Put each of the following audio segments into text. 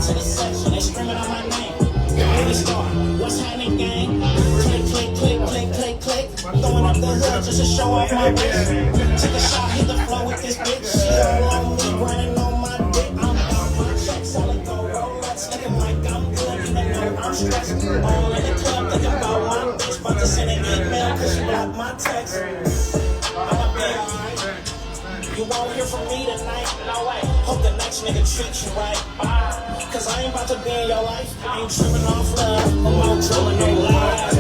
to the section, they screaming out my name. Really start, what's happening, gang? Click, click, click, click, click, click. Throwing up the hood just to show off my wrist. Took a shot, hit the floor with this bitch. She all on me, grinding on my dick. I'm about my checks, solid gold Rolex. Looking like I'm good, even though I'm stressed. All in the club, thinking about my bitch. About to send an email, cause she blocked my text. I'ma be alright. You won't hear from me tonight, no way. Hope the next nigga treats you right. Cause I ain't about to be in your life. I ain't tripping off love. I'm not drilling no lies.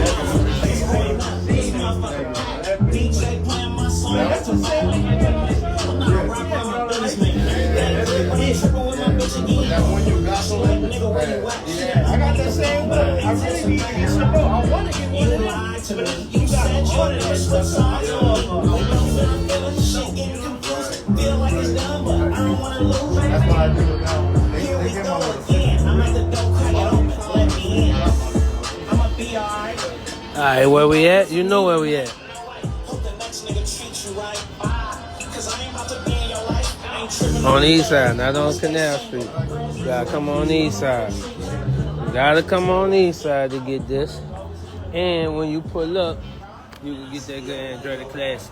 DJ playing my song. That's a fact. I'm not a rapper, I'm a businessman. When I'm tripping with my bitch again. So like, nigga, where you at? I got that same way. I really need to get some more. I want to get one of them. You lied to me. You said you never switch sides. Shit getting confused. Feel like it's done, but I don't want to lose. That's why I do it now. Here we go again. I'm at the door, crack it open, let me in. I'ma be alright. Alright, where we at? You know where we at. Hope the next nigga treats you right. Cause I ain't about to be in your life. I ain't tripping On the east side, not on Canal Street. You gotta come on the east side. You gotta come on the east side to get this. And when you pull up, you can get that good Andretti Classic.